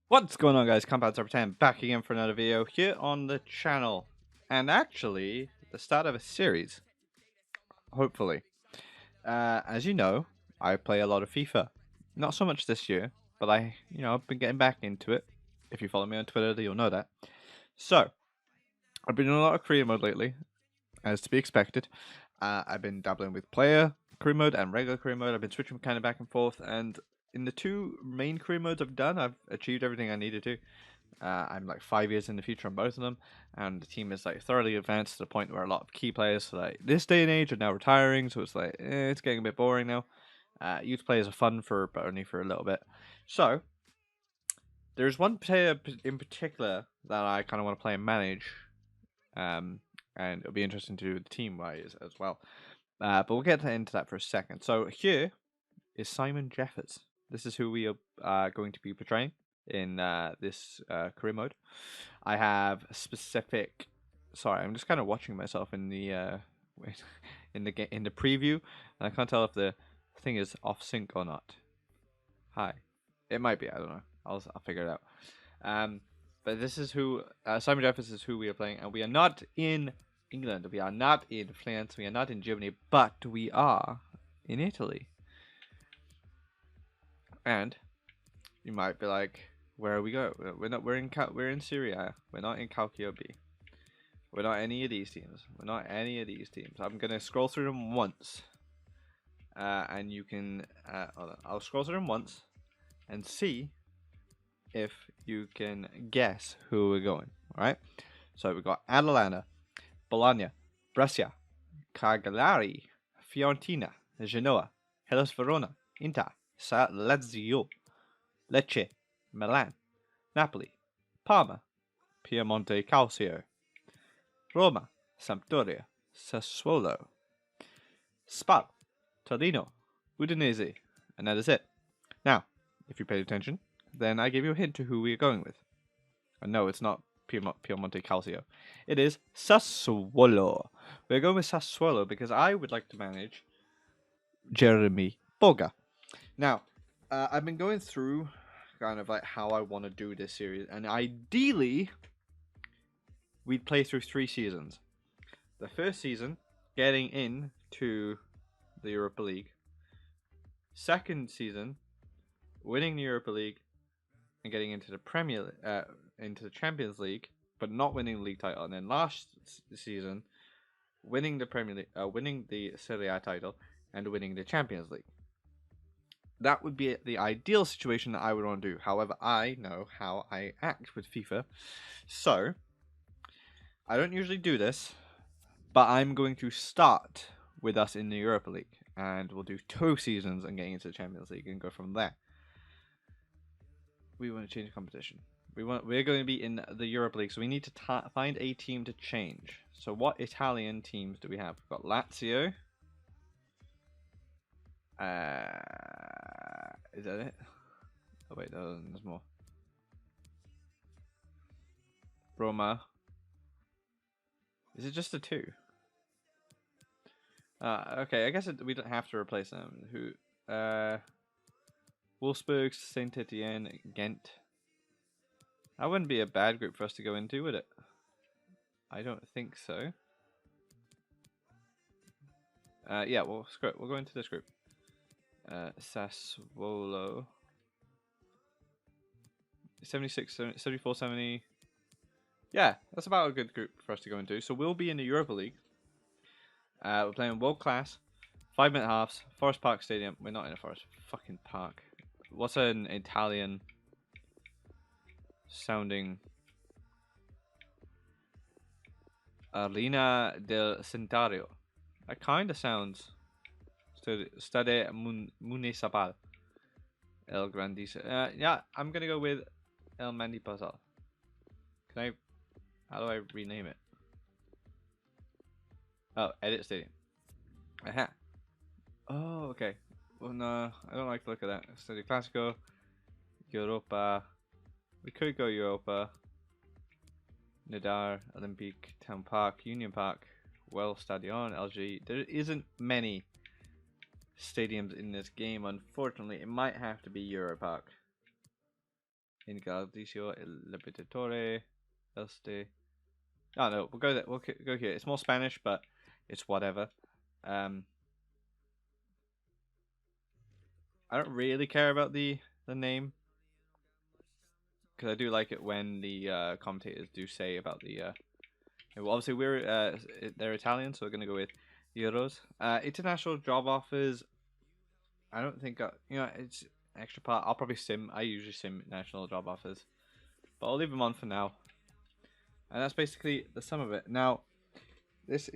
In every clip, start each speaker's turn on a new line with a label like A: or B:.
A: What's going on, guys? Compound Server 10 back again for another video here on the channel. And actually, the start of a series, hopefully. As you know, I play a lot of FIFA. Not so much this year, but I've been getting back into it. If you follow me on Twitter, you'll know that. So, I've been doing a lot of career mode lately, as to be expected. I've been dabbling with player career mode and regular career mode. I've been switching kind of back and forth, and in the two main career modes I've done, I've achieved everything I needed to. I'm like 5 years in the future on both of them, and the team is like thoroughly advanced to the point where a lot of key players, like this day and age, are now retiring. So it's like it's getting a bit boring now. Youth players are fun but only for a little bit. So there's one player in particular that I kind of want to play and manage, um, and it'll be interesting to do the team wise as well. But we'll get into that for a second. So here is Simon Jeffers. This is who we are going to be portraying in this career mode. I have specific. Sorry, I'm just kind of watching myself in the in the preview, and I can't tell if the thing is off sync or not. Hi, it might be. I don't know. I'll figure it out. But this is who Simon Jeffers is who we are playing, and we are not in England. We are not in France. We are not in Germany, but we are in Italy. And you might be like, where are we going? We're not. We're in Syria. We're not in Calciope. We're not any of these teams. We're not any of these teams. I'm gonna scroll through them once, and you can. Hold on. I'll scroll through them once, and see if you can guess who we're going. All right. So we've got Atalanta, Bologna, Brescia, Cagliari, Fiorentina, Genoa, Hellas Verona, Inter, Lazio, Lecce, Milan, Napoli, Parma, Piemonte Calcio, Roma, Sampdoria, Sassuolo, Spal, Torino, Udinese, and that is it. Now, if you paid attention, then I gave you a hint to who we are going with. And no, it's not Piemonte Calcio. It is Sassuolo. We're going with Sassuolo because I would like to manage Jeremy Boga. Now, I've been going through kind of like how I want to do this series, and ideally, we'd play through 3 seasons. The first season, getting into the Europa League. Second season, winning the Europa League and getting into the into the Champions League, but not winning the league title. And then last season, winning the Premier League, winning the Serie A title, and winning the Champions League. That would be the ideal situation that I would want to do. However, I know how I act with FIFA, so I don't usually do this, but I'm going to start with us in the Europa League, and we'll do 2 seasons and getting into the Champions League and go from there. We want to change the competition. We're going to be in the Europa League, so we need to find a team to change. So what Italian teams do we have? We've got Lazio. Is that it? Oh wait, there's more. Roma. Is it just the 2? Okay, I guess we don't have to replace them. Who? Wolfsburg, Saint Etienne, Ghent. That wouldn't be a bad group for us to go into, would it? I don't think so. Yeah, well, screw it. We'll go into this group. Sassuolo. 76, 74, 70. Yeah, that's about a good group for us to go into. So we'll be in the Europa League. We're playing world class, 5-minute halves, Forest Park Stadium. We're not in a Forest fucking Park. What's an Italian sounding? Arena del Centario. That kind of sounds. Stade Municipal. El Grandis. Yeah, I'm gonna go with El Mandipasal. Can I? How do I rename it? Oh, edit stadium. Aha. Oh, okay. Well, no, I don't like the look of that. Stadio Classico, Europa. We could go Europa. Nadar, Olympic, Town Park, Union Park, Well Stadion, LG. There isn't many stadiums in this game, unfortunately. It might have to be Euro Park. in Galdicio El Libertatore Este. Oh no, we'll go there. We'll go here. It's more Spanish, but it's whatever. I don't really care about the name because I do like it when the commentators do say about the. Well, obviously they're Italian, so we're gonna go with Euros. International job offers. I don't think it's extra part. I'll probably sim. I usually sim national job offers, but I'll leave them on for now. And that's basically the sum of it. Now, this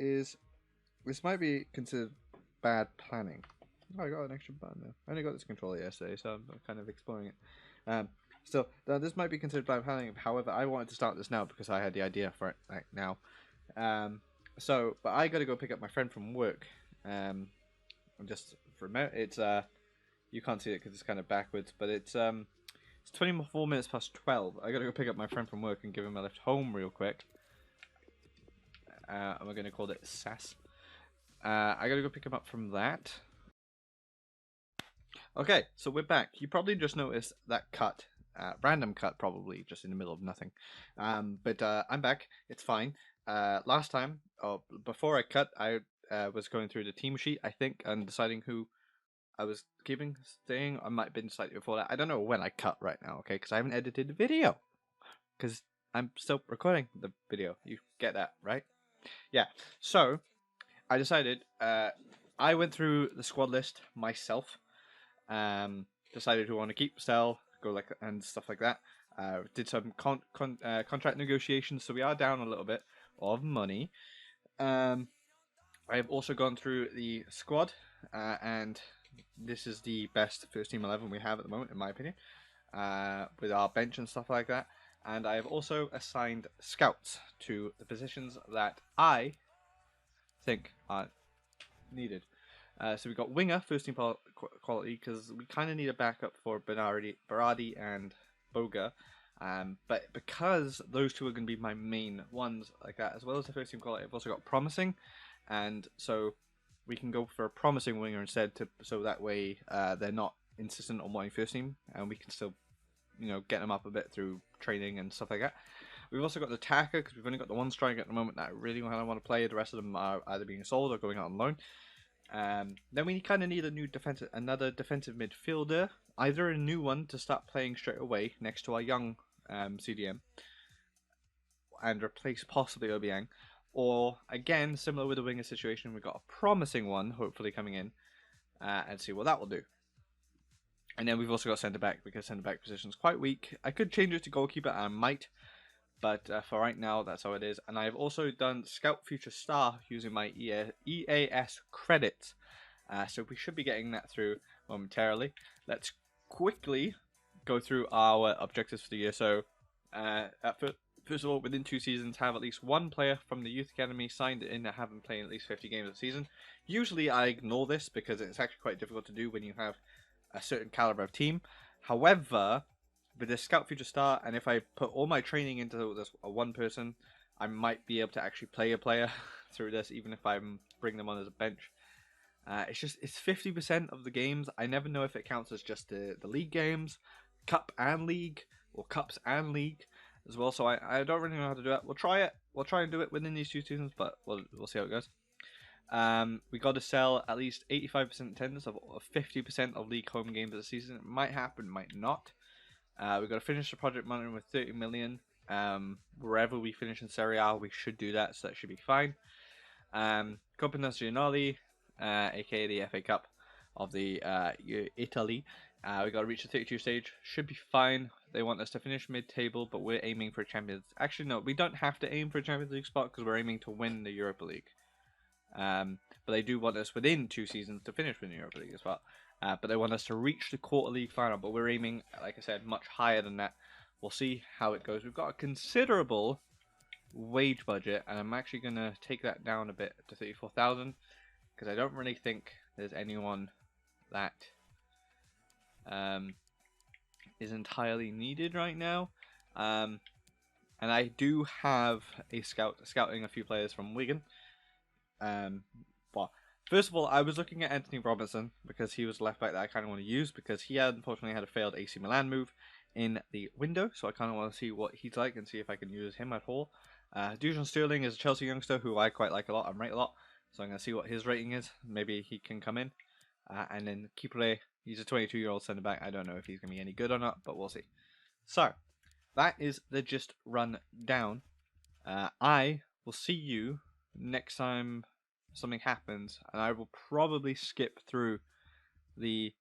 A: might be considered bad planning. Oh, I got an extra button there. I only got this controller yesterday, so I'm kind of exploring it. Still, this might be considered bad planning. However, I wanted to start this now because I had the idea for it like now. But I got to go pick up my friend from work. Just for a minute, it's you can't see it because it's kind of backwards, but it's 24 minutes past 12. I got to go pick up my friend from work and give him a lift home real quick. And we're gonna call it Sass. I gotta go pick him up from that. Okay, so we're back. You probably just noticed that cut. Random cut, probably, just in the middle of nothing. But I'm back. It's fine. Last time, before I cut, I was going through the team sheet, I think, and deciding who I was staying. I might have been slightly before that. I don't know when I cut right now, okay? Because I haven't edited the video. Because I'm still recording the video. You get that, right? Yeah. So, I decided, I went through the squad list myself. Decided who I want to keep, sell, and stuff like that. Did some contract negotiations, so we are down a little bit of money. I have also gone through the squad, and this is the best first team 11 we have at the moment, in my opinion, with our bench and stuff like that. And I have also assigned scouts to the positions that I think are needed. So we've got winger, first team quality, because we kind of need a backup for Berardi and Boga. But because those two are going to be my main ones like that, as well as the first team quality, I've also got promising. And so we can go for a promising winger instead, so that way they're not insistent on wanting first team, and we can still, get them up a bit through training and stuff like that. We've also got the attacker, because we've only got the one striker at the moment that I really want to play. The rest of them are either being sold or going out on loan. Then we kind of need another defensive midfielder, either a new one to start playing straight away next to our young CDM, and replace possibly Obiang, or again, similar with the winger situation, we've got a promising one hopefully coming in, and see what that will do. And then we've also got centre back, because centre back position is quite weak. I could change it to goalkeeper, I might. But for right now, that's how it is. And I've also done Scout Future Star using my EAS credits. So we should be getting that through momentarily. Let's quickly go through our objectives for the year. So, first of all, within 2 seasons, have at least one player from the Youth Academy signed in that haven't played at least 50 games a season. Usually I ignore this because it's actually quite difficult to do when you have a certain caliber of team. However, with the Scout Future Star, and if I put all my training into this one person, I might be able to actually play a player through this, even if I bring them on as a bench. It's 50% of the games. I never know if it counts as just the league games, cup and league, or cups and league as well. So I don't really know how to do it. We'll try it. We'll try and do it within these 2 seasons, but we'll see how it goes. We got to sell at least 85% attendance of 50% of league home games this season. It might happen, might not. We've got to finish the project monitoring with 30 million. Wherever we finish in Serie A, we should do that, so that should be fine. Coppa Nazionale, aka the FA Cup of the Italy. We got to reach the 32 stage. Should be fine. They want us to finish mid-table, but we're aiming for Champions. Actually, no, we don't have to aim for a Champions League spot because we're aiming to win the Europa League. But they do want us within 2 seasons to finish with the Europa League as well. But they want us to reach the quarter league final, but we're aiming, like I said, much higher than that. We'll see how it goes. We've got a considerable wage budget, and I'm actually going to take that down a bit to 34,000, because I don't really think there's anyone that is entirely needed right now. And I do have a scouting a few players from Wigan. But first of all, I was looking at Anthony Robinson because he was left back that I kind of want to use, because he had unfortunately had a failed AC Milan move. in the window, so I kind of want to see what he's like and see if I can use him at all. Dujon Sterling is a Chelsea youngster who I quite like a lot and rate a lot, so I'm going to see what his rating is. Maybe he can come in. And then Kipre, he's a 22-year-old centre back. I don't know if he's going to be any good or not, but we'll see. So, that is the gist run down. I will see you next time something happens, and I will probably skip through the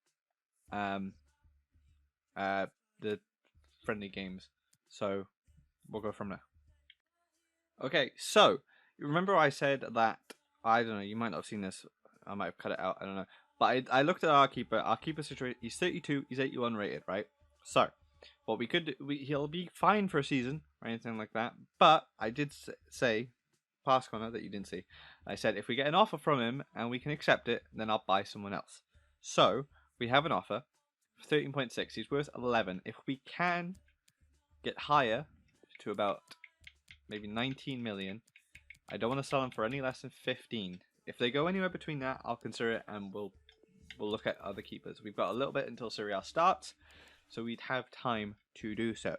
A: the friendly games. So we'll go from there. Okay, so remember I said that I don't know. You might not have seen this. I might have cut it out. I don't know. But I looked at our keeper. Our keeper situation. He's 32. He's 81 rated, right? So what we could do, he'll be fine for a season or anything like that. But I did say, past corner that you didn't see. I said if we get an offer from him and we can accept it, then I'll buy someone else. So we have an offer for 13.6. He's worth 11. If we can get higher to about maybe 19 million, I don't want to sell him for any less than 15. If they go anywhere between that, I'll consider it, and we'll look at other keepers. We've got a little bit until Serie A starts, so we'd have time to do so.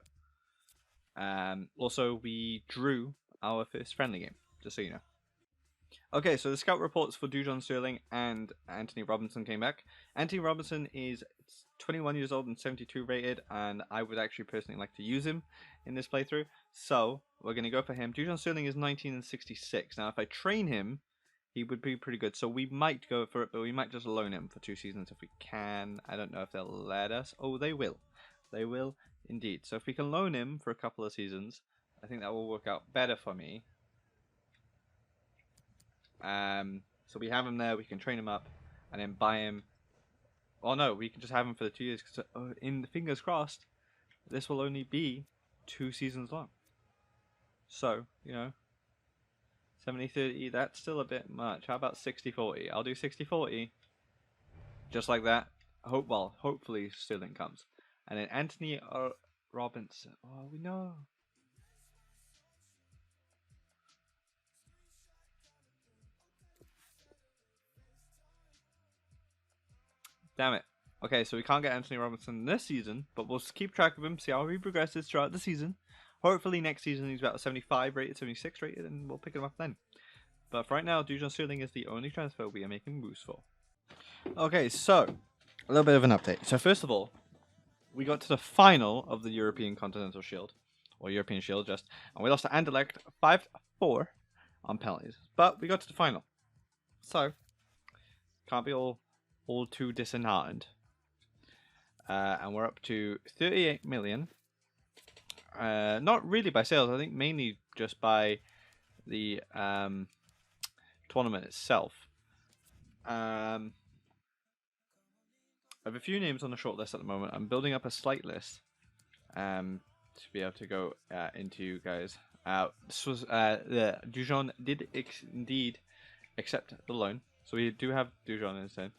A: Also, we drew our first friendly game, just so you know. Okay, so the scout reports for Dujon Sterling and Anthony Robinson came back. Anthony Robinson is 21 years old and 72 rated, and I would actually personally like to use him in this playthrough. So we're going to go for him. Dujon Sterling is 19 and 66. Now, if I train him, he would be pretty good. So we might go for it, but we might just loan him for 2 seasons if we can. I don't know if they'll let us. Oh, they will. They will indeed. So if we can loan him for a couple of seasons, I think that will work out better for me. So we have him there, we can train him up, and then buy him. Oh no, we can just have him for the 2 years, because in the fingers crossed, this will only be 2 seasons long. So, you know, 70-30, that's still a bit much. How about 60-40? I'll do 60-40. Just like that. Hopefully Sterling comes. And then Anthony Robinson. Oh, we know. Damn it. Okay, so we can't get Anthony Robinson this season, but we'll keep track of him, see how he progresses throughout the season. Hopefully next season he's about 75 rated, 76 rated, and we'll pick him up then. But for right now, Dujon Sterling is the only transfer we are making moves for. Okay, so a little bit of an update. So first of all, we got to the final of the European Continental Shield, or European Shield just, and we lost to Anderlecht 5-4 on penalties. But we got to the final. So, can't be all too disheartened. And we're up to 38 million. Not really by sales, I think mainly just by the tournament itself. I have a few names on the shortlist at the moment. I'm building up a slight list to be able to go into, guys. This was Dujon did indeed accept the loan, so we do have Dujon instead.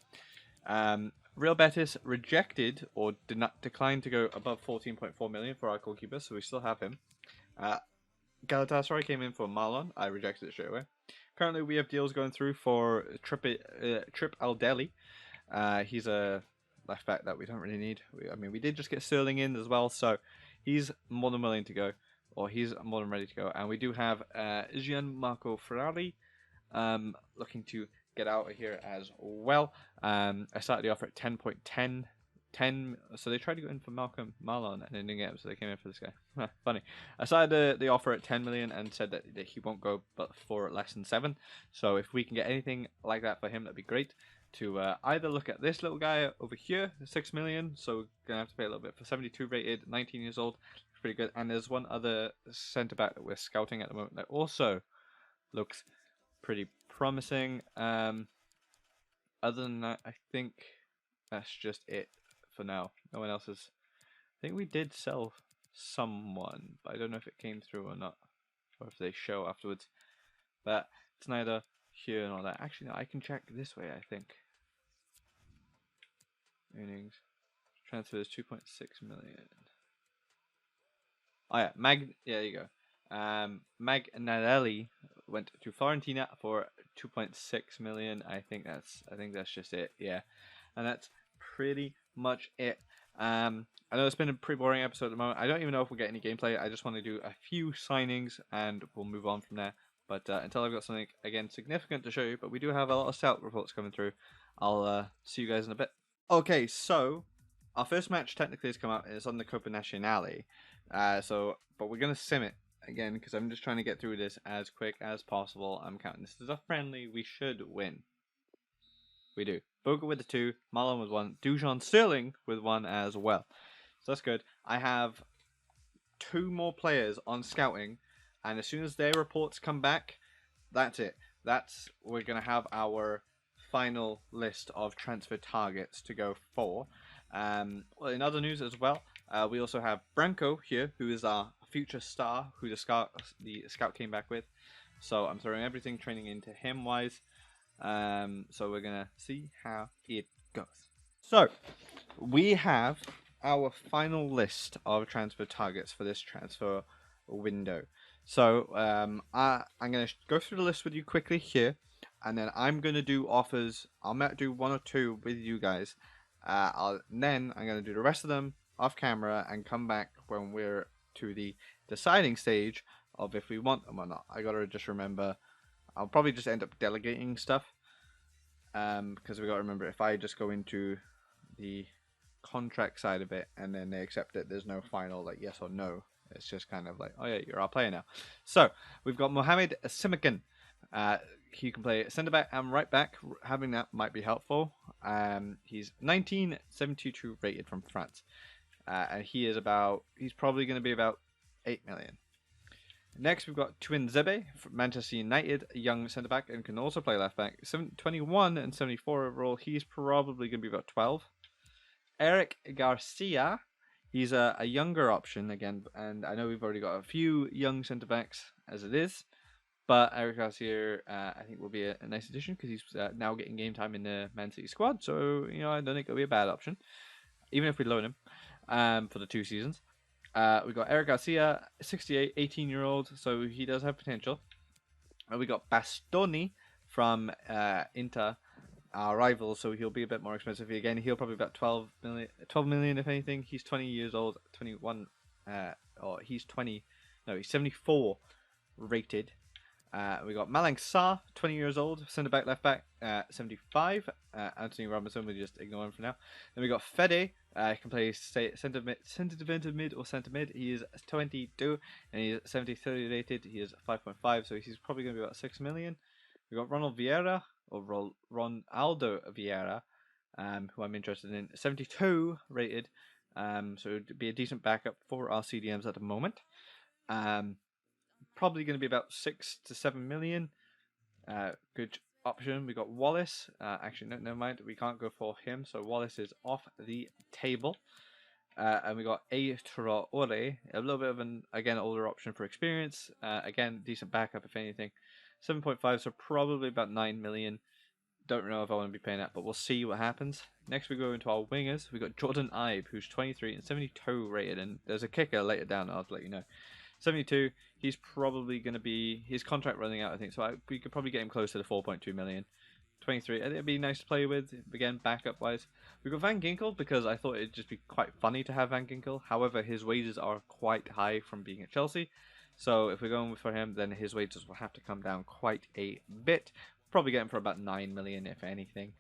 A: Real Betis rejected or declined to go above 14.4 million for our goalkeeper, so we still have him. Galatasaray came in for Marlon. I rejected it straight away. Currently, we have deals going through for Trip Al-Deli. He's a left back that we don't really need. We did just get Sterling in as well, so he's more than willing to go, or he's more than ready to go. And we do have Gianmarco Ferrari looking to get out of here as well. I started the offer at 10.10. 10, so they tried to go in for Malcolm Marlon and they didn't get him, so they came in for this guy. Funny. I started the offer at 10 million and said that he won't go but for less than 7. So if we can get anything like that for him, that'd be great. To either look at this little guy over here, 6 million, so we're gonna have to pay a little bit for 72 rated, 19 years old, pretty good. And there's one other centre back that we're scouting at the moment that also looks pretty promising. Other than that, I think that's just it for now. No one else is. I think we did sell someone, but I don't know if it came through or not, or if they show afterwards. But it's neither here nor there. Actually, no, I can check this way, I think. Earnings. Transfers 2.6 million. Oh yeah, yeah, there you go. Magnanelli went to Florentina for 2.6 million. I think that's just it. Yeah, and that's pretty much it I know it's been a pretty boring episode at the moment. I don't even know if we'll get any gameplay. I just want to do a few signings and we'll move on from there. But until I've got something, again, significant to show you, but we do have a lot of scout reports coming through. I'll see you guys in a bit. Okay, so our first match technically has come out. It's on the Copa Nacionale. But we're going to sim it again because I'm just trying to get through this as quick as possible. I'm counting this as a friendly. We should win. We do. Boga with the 2, Marlon with 1, Dujon Sterling with 1 as well. So that's good. I have 2 more players on scouting, and as soon as their reports come back, that's it. We're gonna have our final list of transfer targets to go for. Well, in other news as well, we also have Branco here, who is our future star, who the scout came back with. So I'm throwing everything training into him wise. So we're gonna see how it goes. So we have our final list of transfer targets for this transfer window. So I'm gonna go through the list with you quickly here, and then I'm gonna do offers. I'll do 1 or 2 with you guys. Then I'm gonna do the rest of them off camera and come back when we're to the deciding stage of if we want them or not. I gotta just remember. I'll probably just end up delegating stuff. Because we got to remember, if I just go into the contract side of it and then they accept it, there's no final like yes or no. It's just kind of like, oh yeah, you're our player now. So we've got Mohamed Simikan. He can play centre back and right back. Having that might be helpful. He's 1972 rated from France, and he's probably going to be about 8 million. Next, we've got Twinzebe from Manchester United, a young centre back, and can also play left back. 21 and 74 overall. He's probably going to be about 12. Eric Garcia, he's a younger option again, and I know we've already got a few young centre backs as it is, but Eric Garcia, I think, will be a nice addition because he's now getting game time in the Man City squad. So I don't think it'll be a bad option, even if we loan him for the 2 seasons. We got Eric Garcia, 68, 18-year-old, so he does have potential. We got Bastoni from Inter, our rival, so he'll be a bit more expensive. Again, he'll probably be about 12 million if anything. He's 20 years old, 21, he's 74 rated. We got Malang Sarr, 20 years old, centre back, left back, 75. Anthony Robinson, we just ignore him for now. Then we got Fede, can play centre defensive mid or centre mid. He is 22 and he's 73 rated. He is 5.5, so he's probably going to be about 6 million. We got Ronaldo Vieira, who I'm interested in, 72 rated. So it'd be a decent backup for our CDMs at the moment. Probably going to be about 6 to 7 million. Good option. We got Wallace. Actually, no, never mind. We can't go for him. So Wallace is off the table. And we got A Traore, a little bit of an older option for experience. Again, decent backup if anything. 7.5, so probably about 9 million. Don't know if I want to be paying that, but we'll see what happens. Next, we go into our wingers. We got Jordan Ibe, who's 23 and 72 rated, and there's a kicker later down. I'll let you know. 72. He's probably going to be his contract running out, I think. So we could probably get him close to the 4.2 million. 23. It'd be nice to play with. Again, backup wise, we got Van Ginkel because I thought it'd just be quite funny to have Van Ginkel. However, his wages are quite high from being at Chelsea. So if we're going for him, then his wages will have to come down quite a bit. Probably get him for about 9 million, if anything.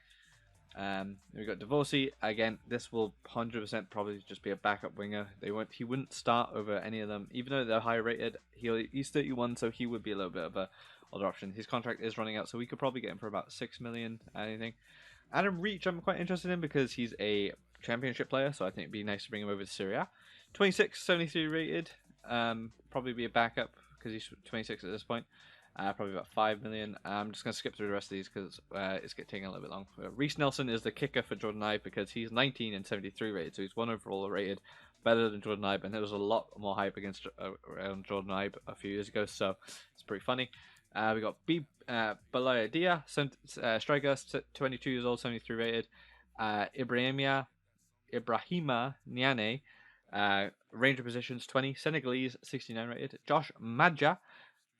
A: We got Divorcey. Again, this will 100% probably just be a backup winger. He wouldn't start over any of them, even though they're high rated. He's 31, so he would be a little bit of a other option. His contract is running out, so we could probably get him for about 6 million. Anything. Adam Reach, I'm quite interested in because he's a championship player, so I think it'd be nice to bring him over to Serie A. 26, 73 rated. Probably be a backup because he's 26 at this point. Probably about 5 million. I'm just going to skip through the rest of these because it's taking a little bit long. Reece Nelson is the kicker for Jordan Ibe because he's 19 and 73 rated, so he's 1 overall rated, better than Jordan Ibe, and there was a lot more hype against around Jordan Ibe a few years ago, so it's pretty funny. We got Balaya Dia, striker, 22 years old, 73 rated. Ibrahima Niane, range of positions 20, Senegalese, 69 rated. Josh Madja,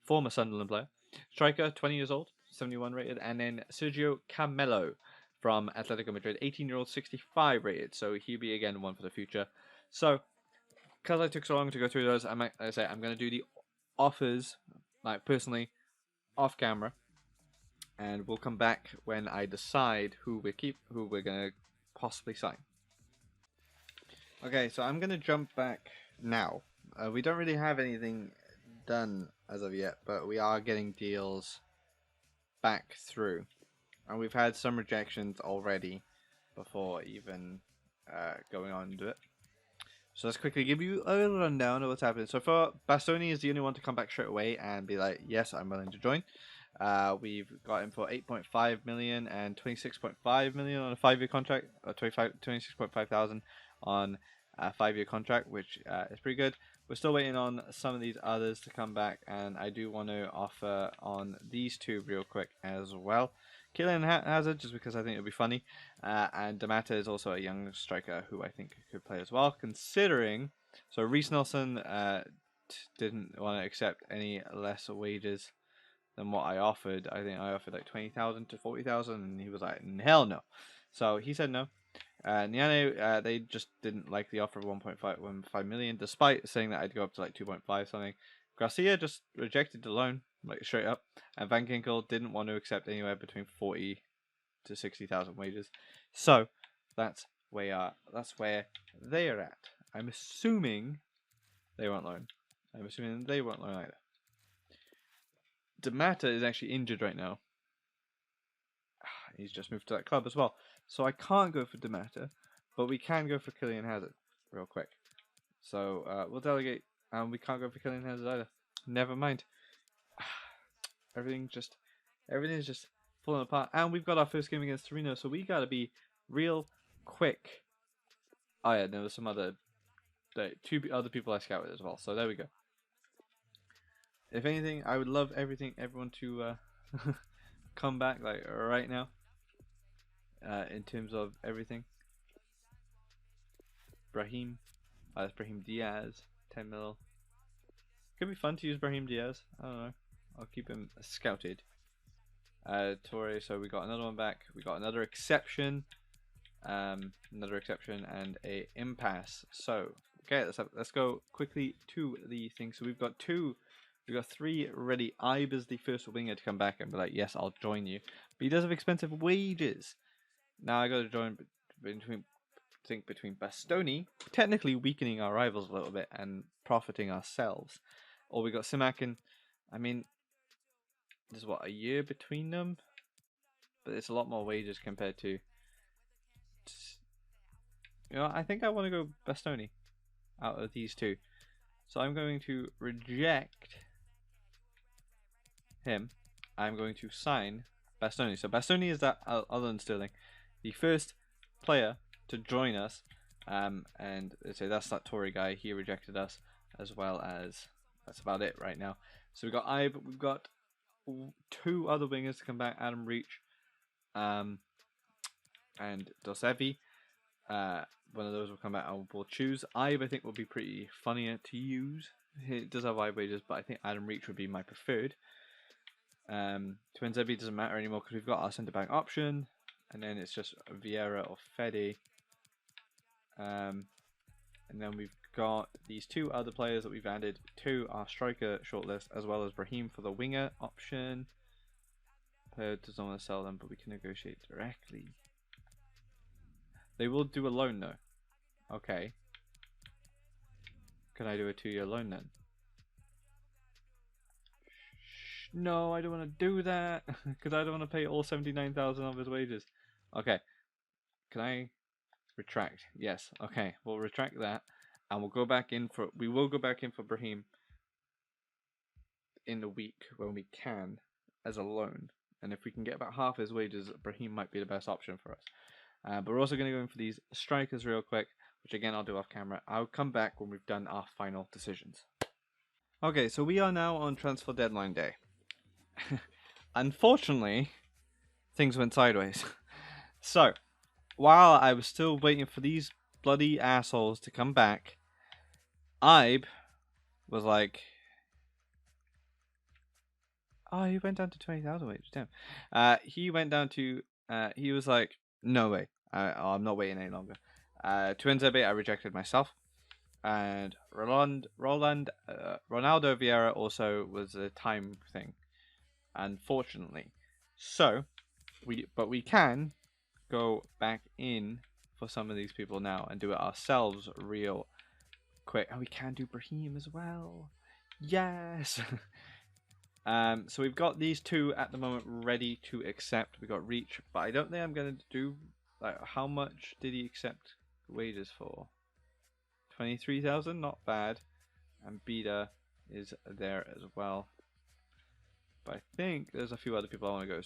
A: former Sunderland player. Striker, 20 years old, 71 rated. And then Sergio Camelo from Atletico Madrid, 18-year-old, 65 rated. So he'll be again one for the future. So because I took so long to go through those, I'm going to do the offers, like personally, off camera, and we'll come back when I decide who we're going to possibly sign. Okay, so I'm going to jump back now. We don't really have anything done as of yet, but we are getting deals back through. And we've had some rejections already before even going on to it. So let's quickly give you a little rundown of what's happening. So for Bastoni is the only one to come back straight away and be like, yes, I'm willing to join. We've got him for 8.5 million and 26.5 million on a 5-year contract, or 26.5 thousand on a 5-year contract, which is pretty good. We're still waiting on some of these others to come back, and I do want to offer on these two real quick as well. Kylian Hazard, just because I think it would be funny, and Damata is also a young striker who I think could play as well, considering. So Reece Nelson didn't want to accept any less wages than what I offered. I think I offered like 20,000 to 40,000, and he was like, hell no. So he said no. Niane, they just didn't like the offer of 1.5 million, despite saying that I'd go up to like 2.5 something. Garcia just rejected the loan, like straight up, and Van Ginkel didn't want to accept anywhere between 40 to 60,000 wages. So that's where they are at. I'm assuming they won't loan. I'm assuming they won't loan either. Damata is actually injured right now. He's just moved to that club as well. So I can't go for Damata, but we can go for Kylian Hazard real quick. So we'll delegate, and we can't go for Kylian Hazard either. Never mind. Everything's just falling apart. And we've got our first game against Torino, so we gotta be real quick. Oh yeah, there was some other, two other people I scouted as well. So there we go. If anything, I would love everyone to come back like right now. In terms of everything, Brahim Diaz, 10 mil. Could be fun to use Brahim Diaz. I don't know. I'll keep him scouted. Torre. So we got another one back. We got another exception. And a impasse. So okay, let's go quickly to the thing. So we've got 3 ready. Ibe is the first winger to come back and be like, yes, I'll join you. But he does have expensive wages. Now I got to join between Bastoni, technically weakening our rivals a little bit and profiting ourselves. Or we got Simakin. I mean, there's what, a year between them, but it's a lot more wages compared to. You know, I think I want to go Bastoni out of these two, so I'm going to reject him. I'm going to sign Bastoni. So Bastoni is that, other than Sterling, the first player to join us, and so that's that Tory guy. He rejected us, as well as that's about it right now. So we've got Ibe, we've got 2 other wingers to come back, Adam Reach, and Dosevi. One of those will come back and we'll choose. Ibe I think will be pretty funnier to use. It does have Ibe wages, but I think Adam Reach would be my preferred. Twinzebi doesn't matter anymore because we've got our centre back option, and then it's just Vieira or Fede. And then we've got these 2 other players that we've added to our striker shortlist, as well as Brahim for the winger option. Player doesn't want to sell them, but we can negotiate directly. They will do a loan though. Okay. Can I do a 2-year loan then? No, I don't want to do that because I don't want to pay all 79,000 of his wages. Okay. Can I retract? Yes. Okay. We'll retract that, and we'll go back in for. We will go back in for Brahim in the week when we can as a loan, and if we can get about half his wages, Brahim might be the best option for us. But we're also going to go in for these strikers real quick, which again I'll do off camera. I'll come back when we've done our final decisions. Okay, so we are now on transfer deadline day. Unfortunately, things went sideways. So, while I was still waiting for these bloody assholes to come back, Ibe was like, oh, he went down to 20,000 wages, damn. He went down to, he was like, No way. I'm not waiting any longer. Twins I rejected myself. And Ronaldo Vieira also was a time thing, unfortunately. So we can go back in for some of these people now and do it ourselves real quick. And we can do Brahim as well. Yes. So we've got these two at the moment ready to accept. We got Reach, but I don't think I'm gonna do like how much did he accept wages for? 23,000, not bad. And Beta is there as well. But I think there's a few other people I want to go.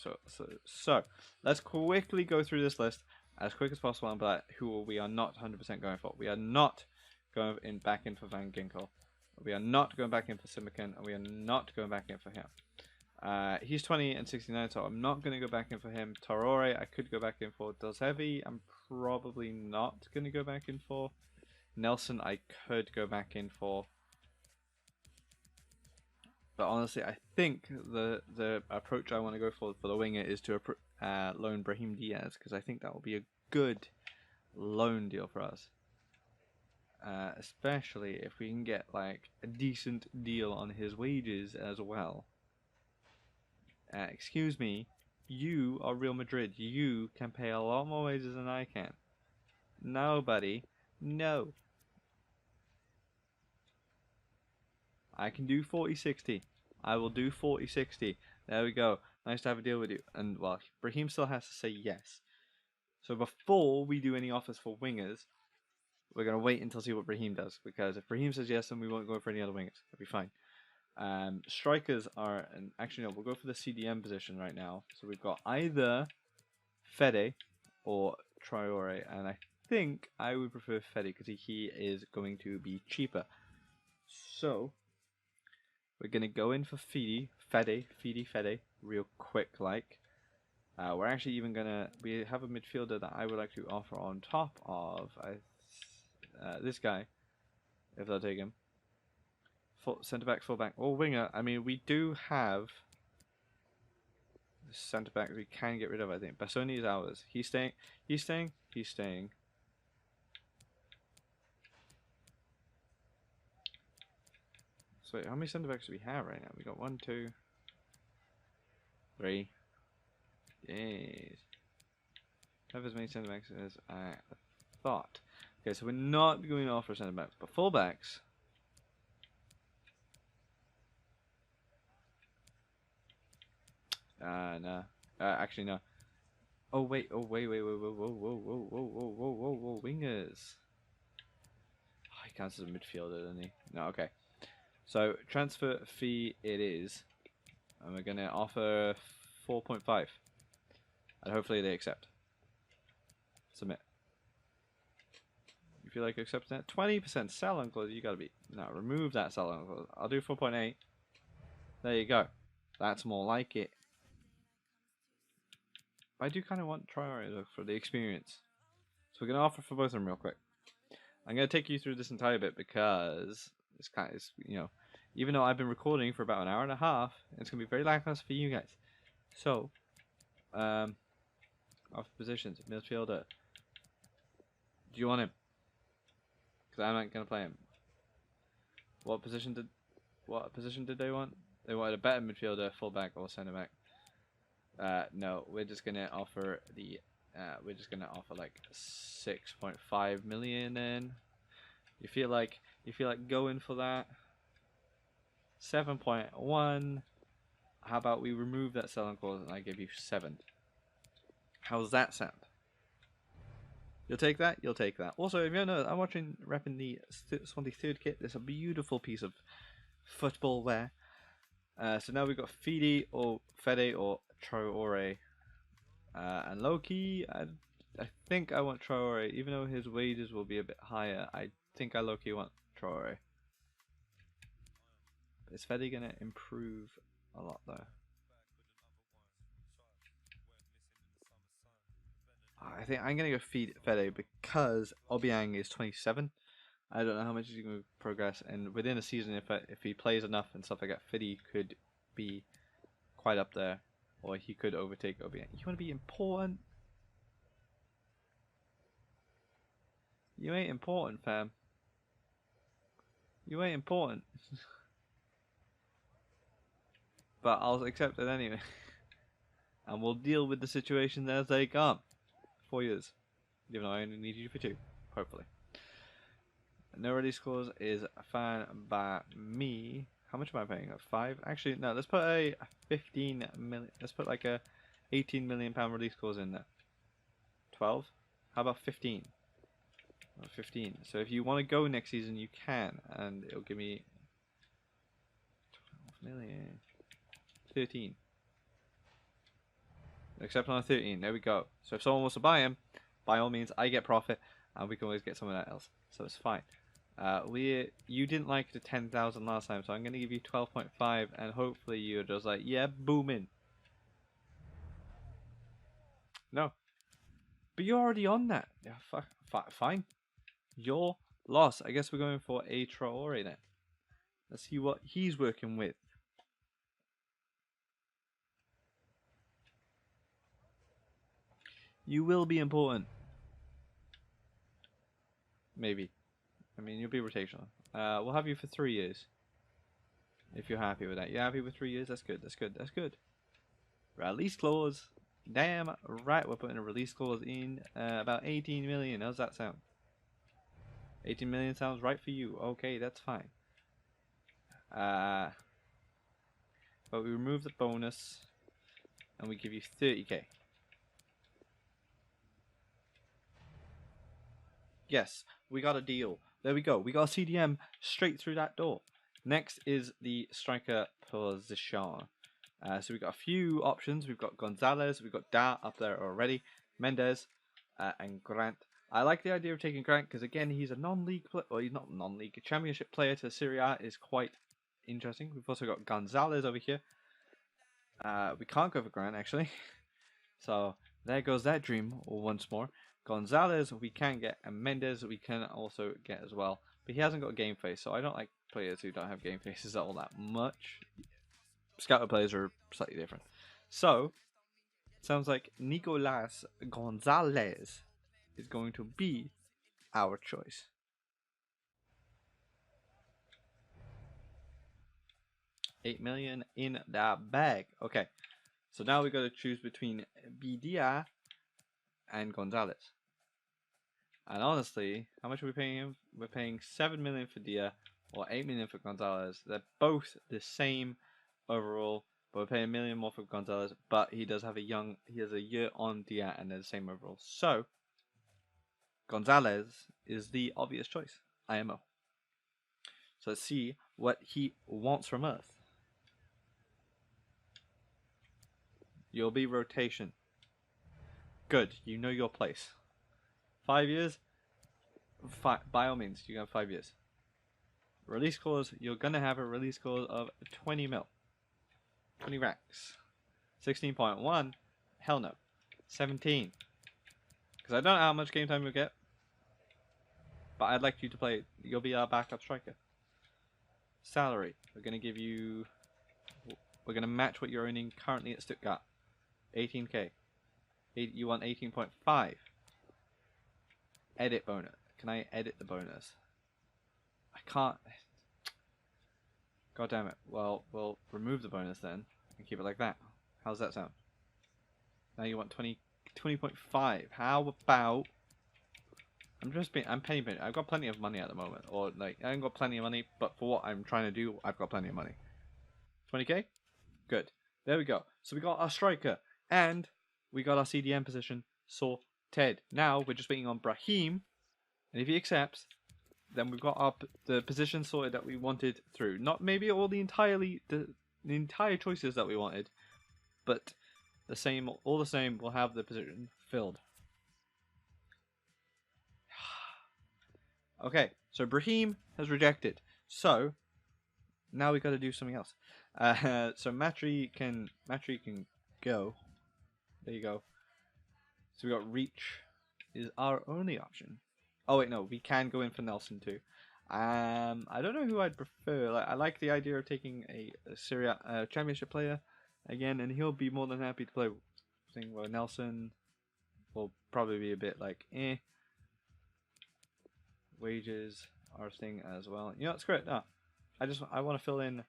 A: So let's quickly go through this list as quick as possible and be like who we are not 100% going for. We are not going back in for Van Ginkel. We are not going back in for Simican, and we are not going back in for him. He's 20 and 69, so I'm not going to go back in for him. Torore, I could go back in for. Dozhevi, I'm probably not going to go back in for. Nelson, I could go back in for. But honestly, I think the approach I want to go for the winger is to loan Brahim Diaz, because I think that will be a good loan deal for us. Especially if we can get like a decent deal on his wages as well. Excuse me, you are Real Madrid. You can pay a lot more wages than I can. No, buddy. No. I can do 40-60. I will do 40-60. There we go. Nice to have a deal with you. And, well, Brahim still has to say yes. So before we do any offers for wingers, we're going to wait until see what Brahim does. Because if Brahim says yes, then we won't go for any other wingers. That'll be fine. Strikers are... actually, no, we'll go for the CDM position right now. So we've got either Fede or Traore. And I think I would prefer Fede because he is going to be cheaper. So... we're going to go in for Fede, real quick like. We're actually even going to... we have a midfielder that I would like to offer on top of this guy, if they'll take him. Centre-back, full-back, or winger. I mean, we do have centre-back we can get rid of, I think. Bassoni is ours. He's staying. He's staying. He's staying. So how many centre backs do we have right now? We got 1, 2, 3. Yes. Have as many centre backs as I thought. Okay, so we're not going to offer centre backs, but full backs. No. Actually, no. Oh wait. Whoa, wingers. Oh, he counts as a midfielder, doesn't he? No, okay. So transfer fee it is, and we're gonna offer 4.5, and hopefully they accept. Submit. You feel like accepting that? 20% sell-on clause. You gotta be no. Remove that sell-on clause. I'll do 4.8. There you go. That's more like it. But I do kind of want Traore though for the experience, so we're gonna offer for both of them real quick. I'm gonna take you through this entire bit because it's kind of, you know, even though I've been recording for about an hour and a half, it's gonna be very lackluster for you guys. So, off positions, midfielder. Do you want him? Because I'm not gonna play him. What position did they want? They wanted a better midfielder, fullback, or centre back. No, we're just gonna offer the. We're just gonna offer like 6.5 million. Then you feel like going for that? 7.1. How about we remove that selling clause and I give you 7? How's that sound? You'll take that? You'll take that. Also, if you don't know, I'm repping the Swansea third kit. It's a beautiful piece of football wear. So now we've got Fede or Traore. And low-key, I think I want Traore. Even though his wages will be a bit higher, I think I low-key want Traore. Is Fede going to improve a lot though? I think I'm going to go Fede because Obiang is 27. I don't know how much he's going to progress, and within a season, if he plays enough and stuff like that, Fede could be quite up there, or he could overtake Obiang. You want to be important? You ain't important, fam. You ain't important. But I'll accept it anyway. And we'll deal with the situation as they come. 4 years. Even though I only need you for 2. Hopefully. No release clause is fine by me. How much am I paying? 5? Actually, no. Let's put a 15 million. Let's put like a 18 million pound release clause in there. 12? How about 15? 15. So if you want to go next season, you can, and it'll give me 12 million. 13. Except on a 13. There we go. So if someone wants to buy him, by all means, I get profit, and we can always get someone else. So it's fine. You didn't like the 10,000 last time, so I'm gonna give you 12.5, and hopefully you're just like, yeah, booming. No, but you're already on that. Yeah, fine. Your loss. I guess we're going for a Traore then. Let's see what he's working with. You will be important. Maybe. I mean, you'll be rotational. We'll have you for 3 years. If you're happy with that. You're happy with 3 years? That's good. That's good. That's good. Release clause. Damn right, we're putting a release clause in about 18 million. How's that sound? 18 million sounds right for you. Okay, that's fine. But we remove the bonus and we give you 30k. Yes, we got a deal. There we go. We got a CDM straight through that door. Next is the striker position. So we've got a few options. We've got Gonzalez, we've got Da up there already, Mendes, and Grant. I like the idea of taking Grant because, again, he's a non-league player. Well, he's not non-league. A championship player to Serie A is quite interesting. We've also got Gonzalez over here. We can't go for Grant, actually. So there goes that dream once more. Gonzalez we can get, and Mendes we can also get as well. But he hasn't got a game face, so I don't like players who don't have game faces all that much. Scouter players are slightly different. So, sounds like Nicolas Gonzalez is going to be our choice. $8 million in the bag. Okay, so now we got to choose between Bidia and Gonzalez. And honestly, how much are we paying him? We're paying 7 million for Dia or 8 million for Gonzalez. They're both the same overall, but we're paying a million more for Gonzalez. But he has a year on Dia, and they're the same overall. So Gonzalez is the obvious choice. IMO. So let's see what he wants from us. You'll be rotation. Good. You know your place. 5 years? By all means, you have 5 years. Release clause, you're going to have a release clause of 20 mil. 20 racks. 16.1? Hell no. 17. Because I don't know how much game time you'll get. But I'd like you to play. You'll be our backup striker. Salary, we're going to give you... We're going to match what you're earning currently at Stuttgart. 18k. You want 18.5. Edit bonus. Can I edit the bonus? I can't. God damn it. Well, we'll remove the bonus then and keep it like that. How's that sound? Now you want 20.5. How about... I'm penny pinching. I've got plenty of money at the moment. Or, like, I haven't got plenty of money, but for what I'm trying to do, I've got plenty of money. 20k? Good. There we go. So we got our striker. And we got our CDM position sorted. Now we're just waiting on Brahim. And if he accepts, then we've got the position sorted that we wanted through. Not maybe all the entire choices that we wanted, but all the same, we'll have the position filled. Okay, so Brahim has rejected. So now we got to do something else. So Matri can go. There you go. So we got Reach is our only option. Oh wait, no, we can go in for Nelson too. I don't know who I'd prefer. Like, I like the idea of taking a Serie A championship player again, and he'll be more than happy to play. Well, Nelson will probably be a bit like, eh. wages are a thing as well. You know, it's great. No, I want to fill in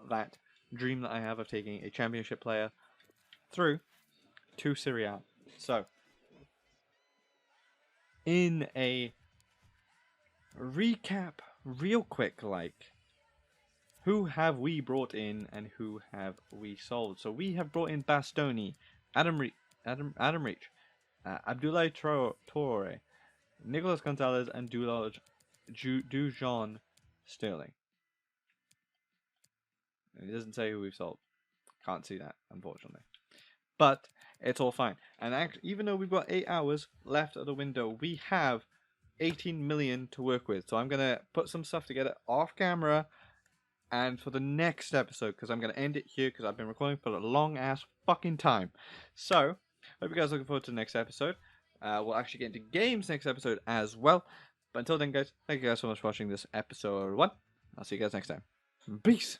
A: that dream that I have of taking a championship player through to Serie A. So, in a recap, real quick, like, who have we brought in and who have we sold? So we have brought in Bastoni, Adam Reach, Abdoulaye Traore, Nicolas Gonzalez, and Dujon Sterling. And it doesn't say who we've sold. Can't see that, unfortunately. But it's all fine. And even though we've got 8 hours left of the window, we have 18 million to work with. So I'm going to put some stuff together off camera and for the next episode, because I'm going to end it here because I've been recording for a long ass fucking time. So, hope you guys are looking forward to the next episode. We'll actually get into games next episode as well. But until then, guys, thank you guys so much for watching this episode 1. I'll see you guys next time. Peace!